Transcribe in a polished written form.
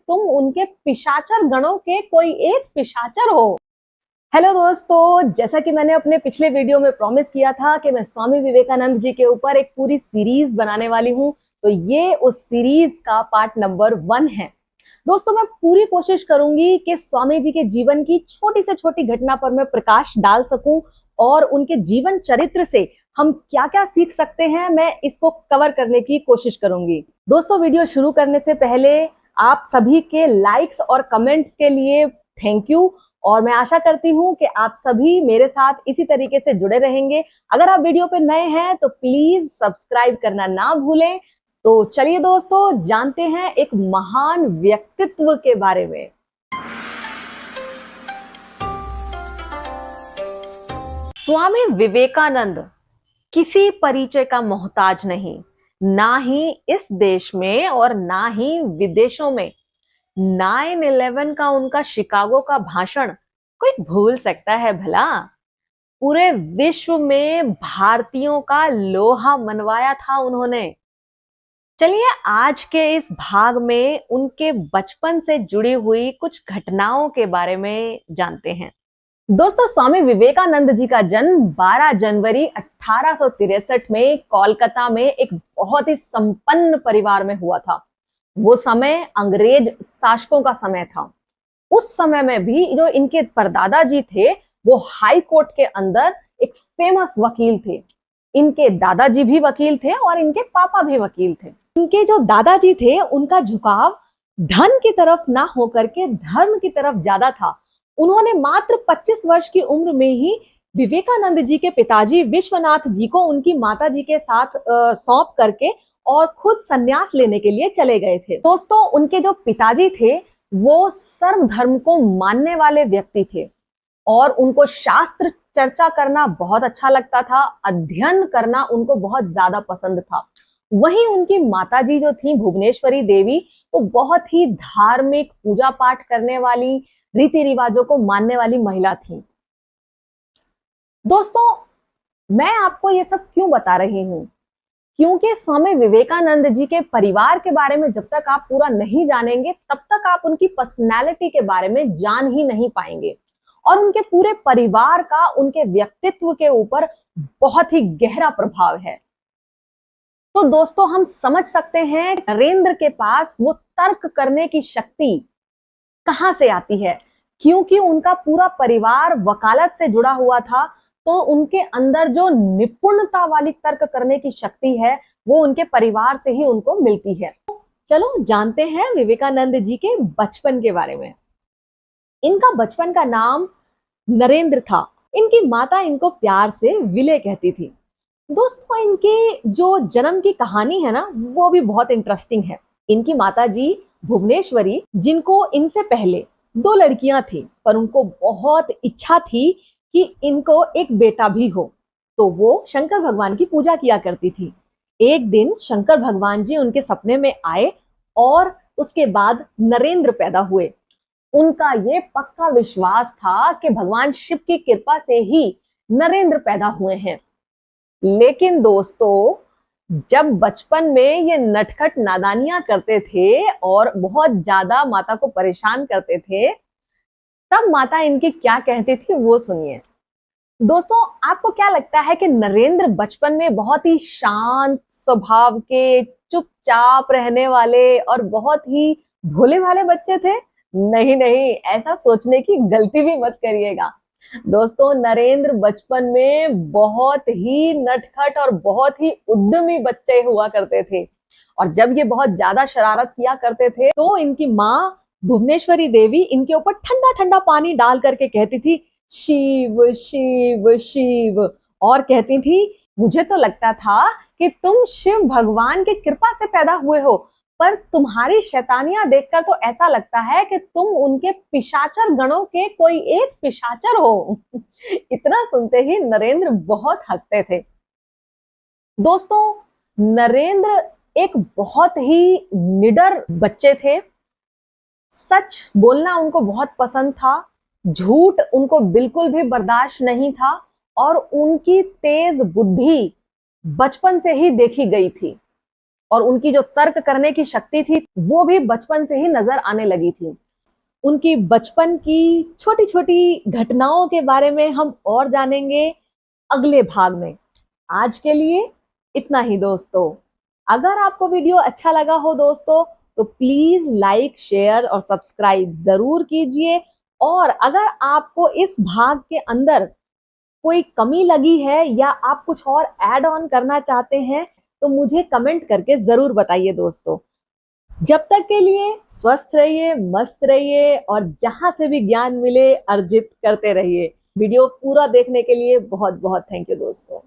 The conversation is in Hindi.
तुम उनके पिशाचर गणों के कोई एक पिशाचर हो। हेलो दोस्तों, जैसा कि मैंने अपने पिछले वीडियो में प्रॉमिस किया था कि मैं स्वामी विवेकानंद जी के ऊपर एक पूरी सीरीज बनाने वाली हूं, तो ये उस सीरीज का पार्ट नंबर 1 है। दोस्तों, मैं पूरी कोशिश करूंगी कि स्वामी जी के जीवन की छोटी से छोटी घटना पर मैं प्रकाश डाल सकूं और उनके जीवन चरित्र से हम क्या-क्या सीख सकते हैं, मैं इसको कवर करने की कोशिश करूंगी। दोस्तों, वीडियो शुरू करने से पहले आप सभी के लाइक्स और कमेंट्स के लिए थैंक यू, और मैं आशा करती हूं कि आप सभी मेरे साथ इसी तरीके से जुड़े रहेंगे। अगर आप वीडियो पे नए हैं तो प्लीज सब्सक्राइब करना ना भूलें। तो चलिए दोस्तों, जानते हैं एक महान व्यक्तित्व के बारे में। स्वामी विवेकानंद किसी परिचय का मोहताज नहीं, ना ही इस देश में और ना ही विदेशों में। 9/11 का उनका शिकागो का भाषण कोई भूल सकता है भला? पूरे विश्व में भारतीयों का लोहा मनवाया था उन्होंने। चलिए आज के इस भाग में उनके बचपन से जुड़ी हुई कुछ घटनाओं के बारे में जानते हैं। दोस्तों, स्वामी विवेकानंद जी का जन्म 12 जनवरी 1863 में कोलकाता में एक बहुत ही संपन्न परिवार में हुआ था। वो समय अंग्रेज शासकों का समय था। उस समय में भी जो इनके परदादा जी थे वो हाई कोर्ट के अंदर एक फेमस वकील थे। इनके दादाजी भी वकील थे और इनके पापा भी वकील थे। इनके जो दादाजी थे उनका झुकाव धन की तरफ ना होकर के धर्म की तरफ ज्यादा था। उन्होंने मात्र 25 वर्ष की उम्र में ही विवेकानंद जी के पिताजी विश्वनाथ जी को उनकी माता जी के साथ सौंप करके और खुद संन्यास लेने के लिए चले गए थे। दोस्तों, उनके जो पिताजी थे वो सर्व धर्म को मानने वाले व्यक्ति थे और उनको शास्त्र चर्चा करना बहुत अच्छा लगता था। अध्ययन करना उनको बहुत ज्यादा पसंद था। वहीं उनकी माताजी जो थी भुवनेश्वरी देवी, वो बहुत ही धार्मिक, पूजा पाठ करने वाली, रीति रिवाजों को मानने वाली महिला थी। दोस्तों, मैं आपको ये सब क्यों बता रही हूँ? क्योंकि स्वामी विवेकानंद जी के परिवार के बारे में जब तक आप पूरा नहीं जानेंगे तब तक आप उनकी पर्सनैलिटी के बारे में जान ही नहीं पाएंगे, और उनके पूरे परिवार का उनके व्यक्तित्व के ऊपर बहुत ही गहरा प्रभाव है। तो दोस्तों, हम समझ सकते हैं नरेंद्र के पास वो तर्क करने की शक्ति कहां से आती है। क्योंकि उनका पूरा परिवार वकालत से जुड़ा हुआ था, तो उनके अंदर जो निपुणता वाली तर्क करने की शक्ति है वो उनके परिवार से ही उनको मिलती है। चलो जानते हैं विवेकानंद जी के बचपन के बारे में। इनका बचपन का नाम नरेंद्र था। इनकी माता इनको प्यार से विले कहती थी। दोस्तों, इनके जो जन्म की कहानी है ना वो भी बहुत इंटरेस्टिंग है। इनकी माता जी भुवनेश्वरी, जिनको इनसे पहले 2 लड़कियां थी, पर उनको बहुत इच्छा थी कि इनको एक बेटा भी हो, तो वो शंकर भगवान की पूजा किया करती थी। एक दिन शंकर भगवान जी उनके सपने में आए और उसके बाद नरेंद्र पैदा हुए। उनका ये पक्का विश्वास था कि भगवान शिव की कृपा से ही नरेंद्र पैदा हुए हैं। लेकिन दोस्तों, जब बचपन में ये नटखट नादानियां करते थे और बहुत ज्यादा माता को परेशान करते थे, तब माता इनकी क्या कहती थी वो सुनिए। दोस्तों, आपको क्या लगता है कि नरेंद्र बचपन में बहुत ही शांत स्वभाव के, चुपचाप रहने वाले और बहुत ही भोले भाले बच्चे थे? नहीं नहीं, ऐसा सोचने की गलती भी मत करिएगा। दोस्तों, नरेंद्र बचपन में बहुत ही नटखट और बहुत ही उद्यमी बच्चे हुआ करते थे, और जब ये बहुत ज्यादा शरारत किया करते थे तो इनकी माँ भुवनेश्वरी देवी इनके ऊपर ठंडा ठंडा पानी डाल करके कहती थी शिव शिव शिव, और कहती थी मुझे तो लगता था कि तुम शिव भगवान की कृपा से पैदा हुए हो, पर तुम्हारी शैतानियां देखकर तो ऐसा लगता है कि तुम उनके पिशाचर गणों के कोई एक पिशाचर हो। इतना सुनते ही नरेंद्र बहुत हंसते थे। दोस्तों, नरेंद्र एक बहुत ही निडर बच्चे थे। सच बोलना उनको बहुत पसंद था, झूठ उनको बिल्कुल भी बर्दाश्त नहीं था, और उनकी तेज बुद्धि बचपन से ही देखी गई थी। और उनकी जो तर्क करने की शक्ति थी वो भी बचपन से ही नजर आने लगी थी। उनकी बचपन की छोटी छोटी घटनाओं के बारे में हम और जानेंगे अगले भाग में। आज के लिए इतना ही दोस्तों। अगर आपको वीडियो अच्छा लगा हो दोस्तों तो प्लीज लाइक, शेयर और सब्सक्राइब जरूर कीजिए। और अगर आपको इस भाग के अंदर कोई कमी लगी है या आप कुछ और ऐड ऑन करना चाहते हैं तो मुझे कमेंट करके जरूर बताइए दोस्तों। जब तक के लिए स्वस्थ रहिए, मस्त रहिए और जहां से भी ज्ञान मिले अर्जित करते रहिए। वीडियो पूरा देखने के लिए बहुत बहुत थैंक यू दोस्तों।